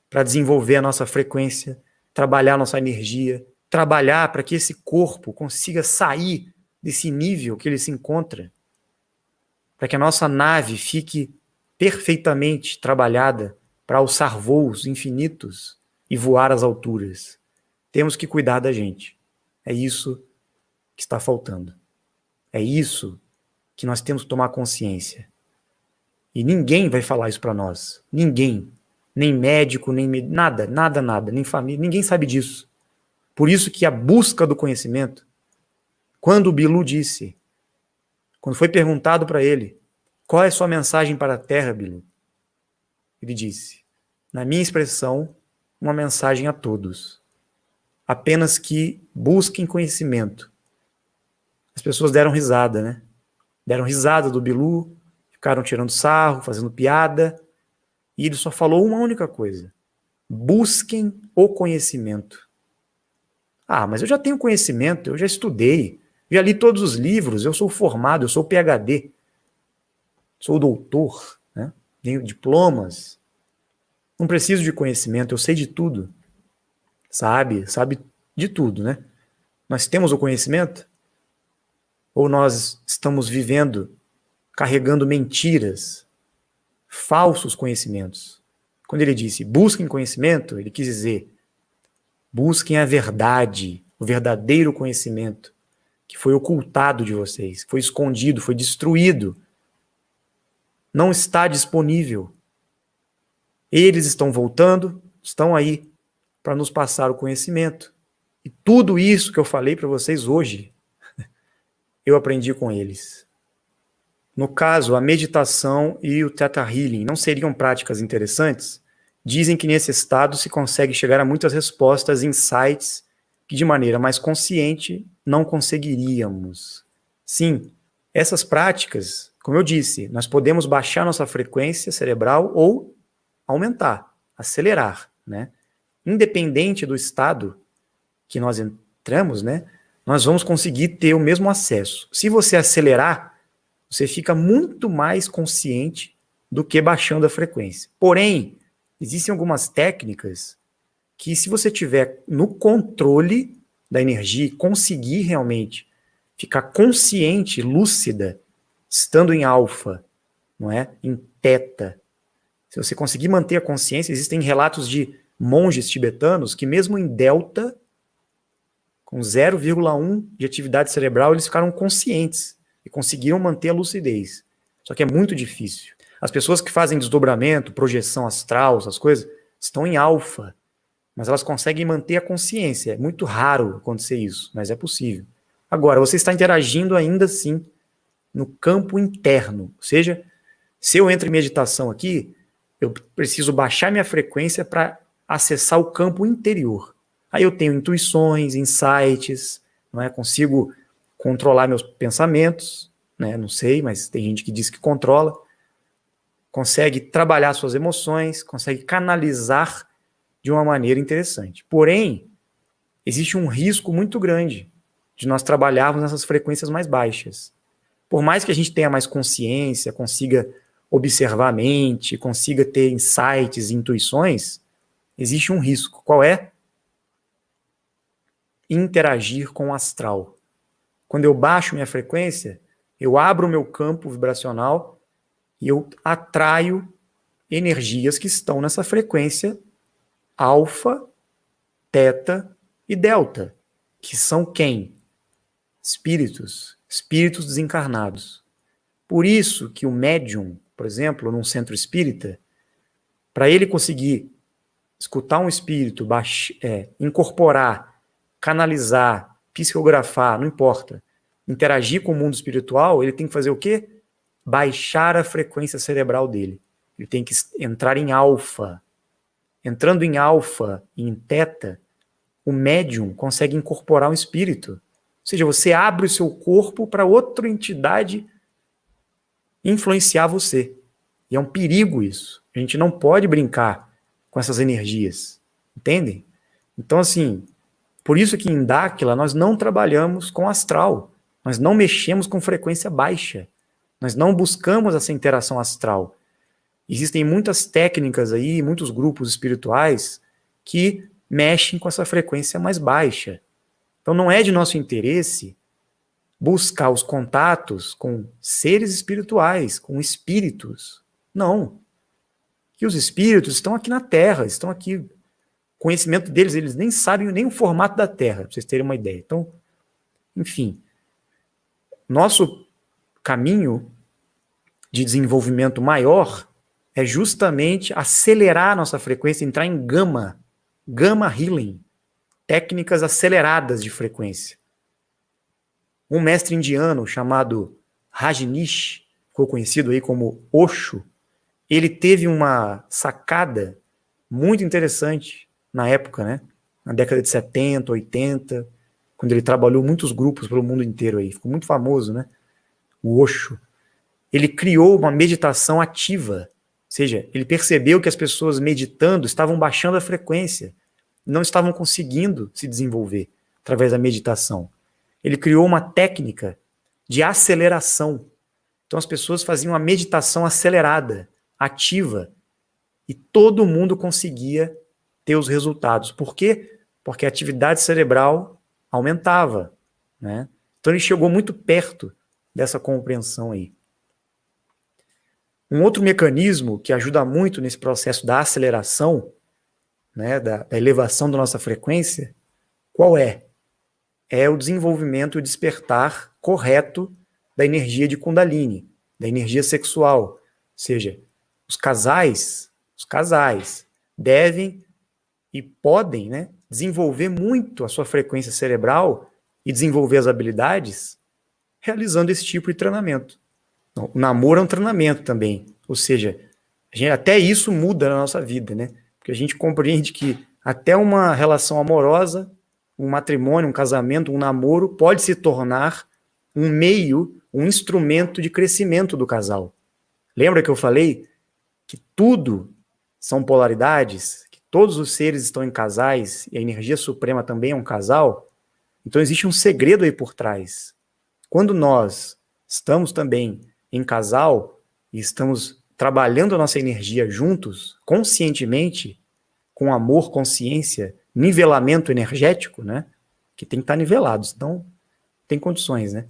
para desenvolver a nossa frequência, trabalhar a nossa energia, trabalhar para que esse corpo consiga sair desse nível que ele se encontra, para que a nossa nave fique perfeitamente trabalhada para alçar voos infinitos e voar às alturas. Temos que cuidar da gente. É isso que está faltando. É isso que nós temos que tomar consciência. E ninguém vai falar isso para nós. Ninguém. Nem médico, nem nada, nem família, ninguém sabe disso. Por isso que a busca do conhecimento, quando o Bilu disse, quando foi perguntado para ele, qual é a sua mensagem para a Terra, Bilu? Ele disse, na minha expressão, uma mensagem a todos. Apenas que busquem conhecimento. As pessoas deram risada, né? Deram risada do Bilu, ficaram tirando sarro, fazendo piada, e ele só falou uma única coisa. Busquem o conhecimento. Ah, mas eu já tenho conhecimento, eu já estudei, já li todos os livros, eu sou formado, eu sou PhD, sou doutor, né? Tenho diplomas. Não preciso de conhecimento, eu sei de tudo. Sabe de tudo, né? Nós temos o conhecimento? Ou nós estamos vivendo, carregando mentiras, falsos conhecimentos? Quando ele disse, busquem conhecimento, ele quis dizer, busquem a verdade, o verdadeiro conhecimento, que foi ocultado de vocês, foi escondido, foi destruído. Não está disponível. Eles estão voltando, estão aí para nos passar o conhecimento. E tudo isso que eu falei para vocês hoje, eu aprendi com eles. No caso, a meditação e o Theta Healing não seriam práticas interessantes? Dizem que nesse estado se consegue chegar a muitas respostas, insights, que de maneira mais consciente não conseguiríamos. Sim, essas práticas, como eu disse, nós podemos baixar nossa frequência cerebral ou aumentar, acelerar, né? Independente do estado que nós entramos, né? Nós vamos conseguir ter o mesmo acesso. Se você acelerar, você fica muito mais consciente do que baixando a frequência. Porém, existem algumas técnicas que, se você tiver no controle da energia e conseguir realmente ficar consciente, lúcida, estando em alfa, não é? Em teta. Se você conseguir manter a consciência, existem relatos de monges tibetanos que mesmo em delta, com 0,1 de atividade cerebral, eles ficaram conscientes e conseguiram manter a lucidez. Só que é muito difícil. As pessoas que fazem desdobramento, projeção astral, essas coisas, estão em alfa, mas elas conseguem manter a consciência. É muito raro acontecer isso, mas é possível. Agora, você está interagindo ainda assim no campo interno. Ou seja, se eu entro em meditação aqui, eu preciso baixar minha frequência para acessar o campo interior. Aí eu tenho intuições, insights, não é? Consigo controlar meus pensamentos, né? Não sei, mas tem gente que diz que controla. Consegue trabalhar suas emoções, consegue canalizar de uma maneira interessante. Porém, existe um risco muito grande de nós trabalharmos nessas frequências mais baixas. Por mais que a gente tenha mais consciência, consiga observar a mente, consiga ter insights e intuições, existe um risco. Qual é? Interagir com o astral. Quando eu baixo minha frequência, eu abro o meu campo vibracional e eu atraio energias que estão nessa frequência alfa, teta e delta, que são quem? Espíritos desencarnados. Por isso que o médium, por exemplo, num centro espírita, para ele conseguir escutar um espírito, incorporar, canalizar, psicografar, não importa, interagir com o mundo espiritual, ele tem que fazer o quê? Baixar a frequência cerebral dele. Ele tem que entrar em alfa. Entrando em alfa e em teta, o médium consegue incorporar um espírito. Ou seja, você abre o seu corpo para outra entidade influenciar você. E é um perigo isso. A gente não pode brincar com essas energias. Entendem? Então, assim, por isso que em Dáquila nós não trabalhamos com astral. Nós não mexemos com frequência baixa. Nós não buscamos essa interação astral. Existem muitas técnicas aí, muitos grupos espirituais que mexem com essa frequência mais baixa. Então não é de nosso interesse buscar os contatos com seres espirituais, com espíritos. Não. Que os espíritos estão aqui na Terra, estão aqui. O conhecimento deles, eles nem sabem nem o formato da Terra, para vocês terem uma ideia. Então, enfim, nosso caminho de desenvolvimento maior é justamente acelerar a nossa frequência, entrar em gama healing, técnicas aceleradas de frequência. Um mestre indiano chamado Rajneesh, ficou conhecido aí como Osho, ele teve uma sacada muito interessante na época, né? Na década de 70, 80, quando ele trabalhou muitos grupos pelo mundo inteiro aí, ficou muito famoso, né? O Osho. Ele criou uma meditação ativa, ou seja, ele percebeu que as pessoas meditando estavam baixando a frequência, não estavam conseguindo se desenvolver através da meditação. Ele criou uma técnica de aceleração. Então as pessoas faziam uma meditação acelerada, ativa, e todo mundo conseguia ter os resultados. Por quê? Porque a atividade cerebral aumentava, né? Então ele chegou muito perto dessa compreensão aí. Um outro mecanismo que ajuda muito nesse processo da aceleração, né, da elevação da nossa frequência, qual é? É o desenvolvimento e despertar correto da energia de Kundalini, da energia sexual. Ou seja, os casais os casais devem e podem, né, desenvolver muito a sua frequência cerebral e desenvolver as habilidades realizando esse tipo de treinamento. O namoro é um treinamento também, ou seja, até isso muda na nossa vida, né? Porque a gente compreende que até uma relação amorosa, um matrimônio, um casamento, um namoro pode se tornar um meio, um instrumento de crescimento do casal. Lembra que eu falei que tudo são polaridades, que todos os seres estão em casais e a energia suprema também é um casal? Então existe um segredo aí por trás. Quando nós estamos também em casal e estamos trabalhando a nossa energia juntos, conscientemente, com amor, consciência, nivelamento energético, né? Que tem que estar nivelado, então tem condições, né?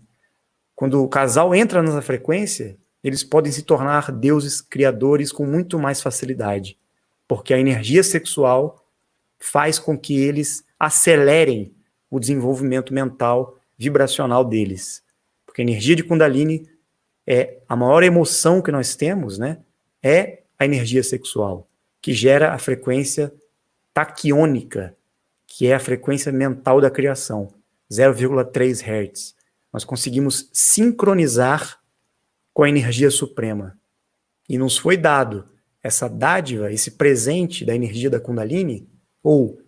Quando o casal entra nessa frequência, eles podem se tornar deuses criadores com muito mais facilidade, porque a energia sexual faz com que eles acelerem o desenvolvimento mental, vibracional deles. Porque a energia de Kundalini é a maior emoção que nós temos, né? É a energia sexual, que gera a frequência taquiônica, que é a frequência mental da criação, 0,3 Hz. Nós conseguimos sincronizar com a energia suprema. E nos foi dado essa dádiva, esse presente da energia da Kundalini, ou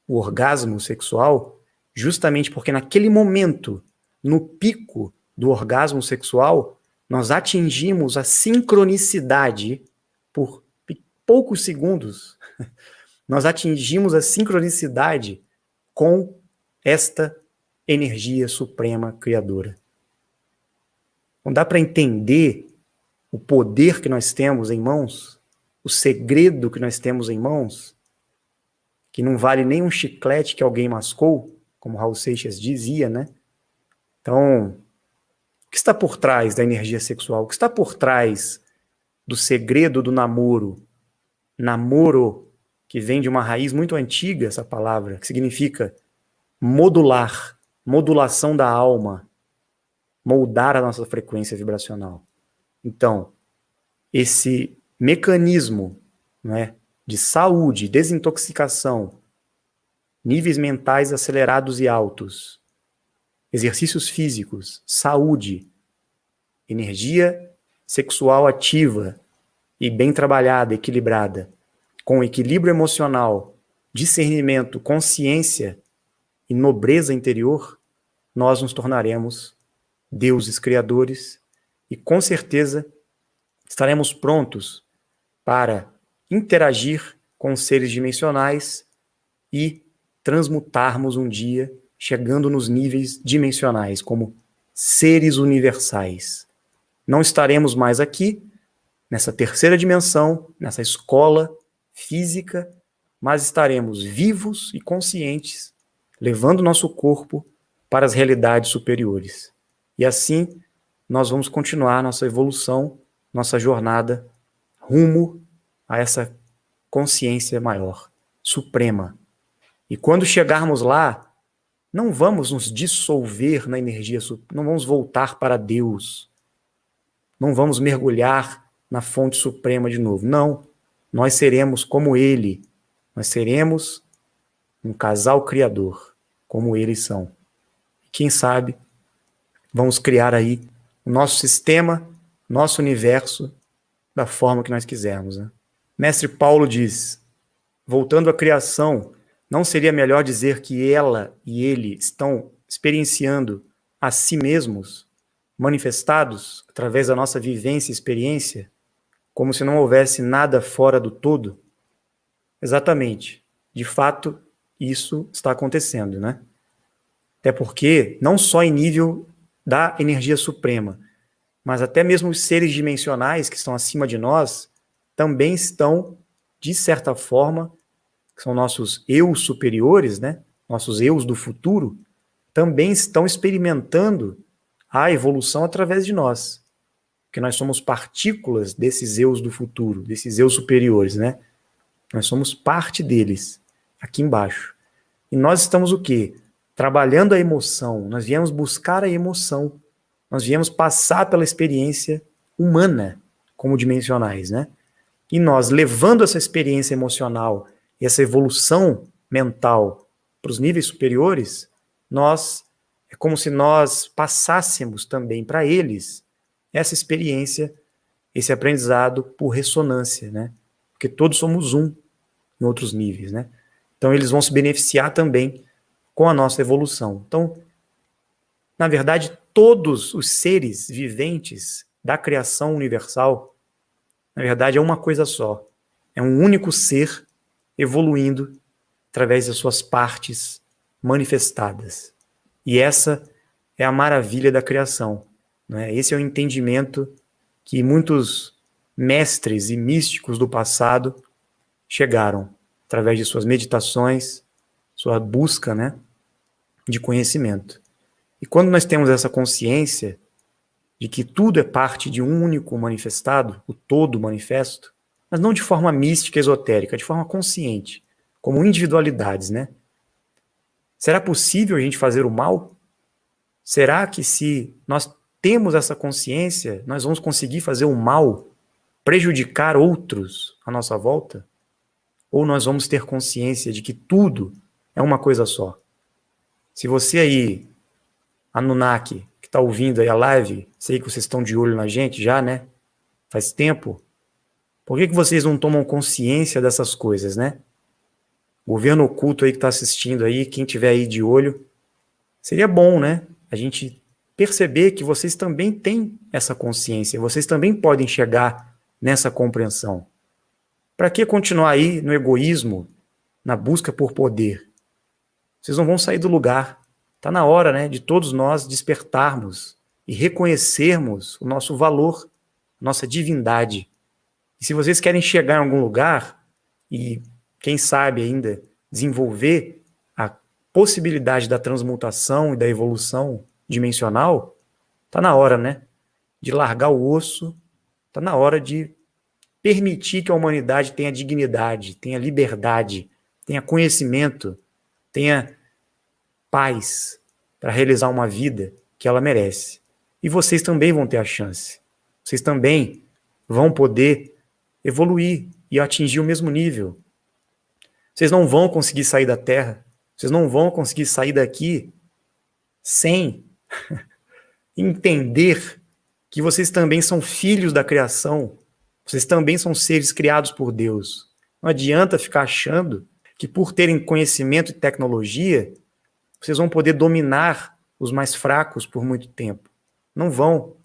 o orgasmo sexual, justamente porque naquele momento, no pico do orgasmo sexual, nós atingimos a sincronicidade por poucos segundos. Nós atingimos a sincronicidade com esta energia suprema criadora. Não dá para entender o poder que nós temos em mãos, o segredo que nós temos em mãos, que não vale nem um chiclete que alguém mascou, como Raul Seixas dizia, né? Então, o que está por trás da energia sexual? O que está por trás do segredo do namoro? Namoro, que vem de uma raiz muito antiga, essa palavra, que significa modular, modulação da alma, moldar a nossa frequência vibracional. Então, esse mecanismo, né, de saúde, desintoxicação, níveis mentais acelerados e altos, exercícios físicos, saúde, energia sexual ativa e bem trabalhada, equilibrada, com equilíbrio emocional, discernimento, consciência e nobreza interior, nós nos tornaremos deuses criadores e, com certeza, estaremos prontos para interagir com os seres dimensionais e transmutarmos um dia, chegando nos níveis dimensionais, como seres universais. Não estaremos mais aqui, nessa terceira dimensão, nessa escola física, mas estaremos vivos e conscientes, levando nosso corpo para as realidades superiores. E assim, nós vamos continuar nossa evolução, nossa jornada rumo a essa consciência maior, suprema. E quando chegarmos lá, não vamos nos dissolver na energia, não vamos voltar para Deus, não vamos mergulhar na fonte suprema de novo. Não, nós seremos como Ele, nós seremos um casal criador, como eles são. E quem sabe, vamos criar aí o nosso sistema, nosso universo, da forma que nós quisermos, né? Mestre Paulo diz, voltando à criação, não seria melhor dizer que ela e ele estão experienciando a si mesmos, manifestados através da nossa vivência e experiência, como se não houvesse nada fora do todo? Exatamente. De fato, isso está acontecendo, né? Até porque, não só em nível da energia suprema, mas até mesmo os seres dimensionais que estão acima de nós também estão, de certa forma, que são nossos eus superiores, né? Nossos eus do futuro, também estão experimentando a evolução através de nós. Porque nós somos partículas desses eus do futuro, desses eus superiores, né? Nós somos parte deles, aqui embaixo. E nós estamos o quê? Trabalhando a emoção. Nós viemos buscar a emoção. Nós viemos passar pela experiência humana, como dimensionais, né? E nós, levando essa experiência emocional e essa evolução mental para os níveis superiores, é como se nós passássemos também para eles essa experiência, esse aprendizado por ressonância, né? Porque todos somos um em outros níveis, né? Então eles vão se beneficiar também com a nossa evolução. Então, na verdade, todos os seres viventes da criação universal, na verdade, é uma coisa só. É um único ser evoluindo através das suas partes manifestadas. E essa é a maravilha da criação, né? Esse é o entendimento que muitos mestres e místicos do passado chegaram através de suas meditações, sua busca, né, de conhecimento. E quando nós temos essa consciência de que tudo é parte de um único manifestado, o todo manifesto, mas não de forma mística, esotérica, de forma consciente, como individualidades, né? Será possível a gente fazer o mal? Será que se nós temos essa consciência, nós vamos conseguir fazer o mal, prejudicar outros à nossa volta? Ou nós vamos ter consciência de que tudo é uma coisa só? Se você aí, Anunnaki, que está ouvindo aí a live, sei que vocês estão de olho na gente já, né? Faz tempo. Por que vocês não tomam consciência dessas coisas, né? O governo oculto aí que está assistindo aí, quem tiver aí de olho, seria bom, né? A gente perceber que vocês também têm essa consciência, vocês também podem chegar nessa compreensão. Para que continuar aí no egoísmo, na busca por poder? Vocês não vão sair do lugar. Está na hora, né, de todos nós despertarmos e reconhecermos o nosso valor, nossa divindade. E se vocês querem chegar em algum lugar e, quem sabe ainda, desenvolver a possibilidade da transmutação e da evolução dimensional, está na hora, né, de largar o osso, está na hora de permitir que a humanidade tenha dignidade, tenha liberdade, tenha conhecimento, tenha paz para realizar uma vida que ela merece. E vocês também vão ter a chance. Vocês também vão poder evoluir e atingir o mesmo nível. Vocês não vão conseguir sair da Terra, vocês não vão conseguir sair daqui sem entender que vocês também são filhos da criação, vocês também são seres criados por Deus. Não adianta ficar achando que por terem conhecimento e tecnologia, vocês vão poder dominar os mais fracos por muito tempo. Não vão.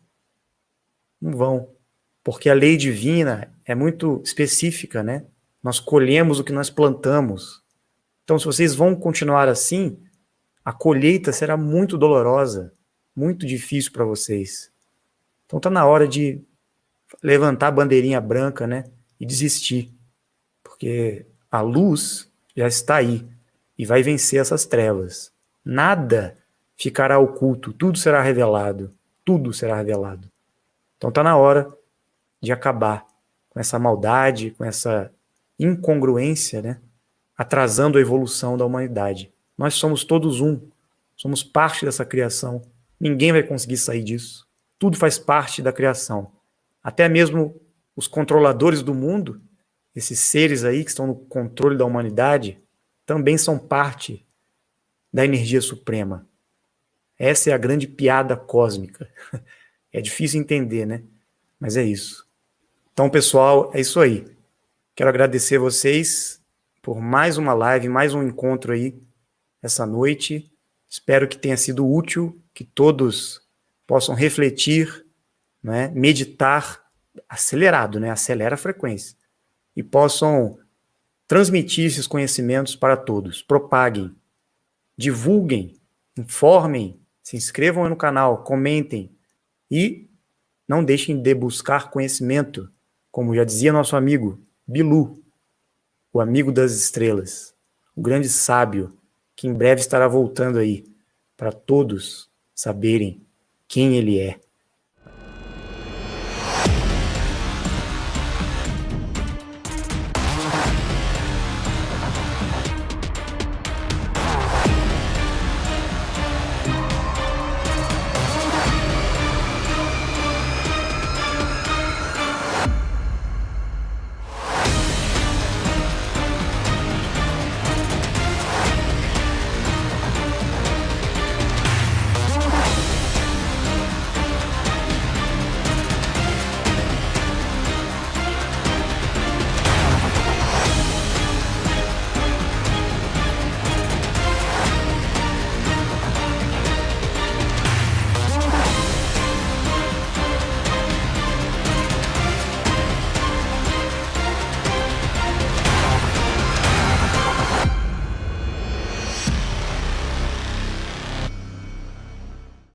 Não vão. Porque a lei divina é muito específica, né? Nós colhemos o que nós plantamos. Então, se vocês vão continuar assim, a colheita será muito dolorosa, muito difícil para vocês. Então, está na hora de levantar a bandeirinha branca, né? E desistir. Porque a luz já está aí e vai vencer essas trevas. Nada ficará oculto, tudo será revelado. Tudo será revelado. Então está na hora de acabar com essa maldade, com essa incongruência, né? Atrasando a evolução da humanidade. Nós somos todos um, somos parte dessa criação. Ninguém vai conseguir sair disso. Tudo faz parte da criação. Até mesmo os controladores do mundo, esses seres aí que estão no controle da humanidade, também são parte da energia suprema. Essa é a grande piada cósmica. É difícil entender, né? Mas é isso. Então, pessoal, é isso aí. Quero agradecer vocês por mais uma live, mais um encontro aí essa noite. Espero que tenha sido útil, que todos possam refletir, né? Meditar acelerado, né? Acelera a frequência. E possam transmitir esses conhecimentos para todos. Propaguem, divulguem, informem, se inscrevam no canal, comentem e não deixem de buscar conhecimento, como já dizia nosso amigo Bilu, o amigo das estrelas, o grande sábio, que em breve estará voltando aí para todos saberem quem ele é.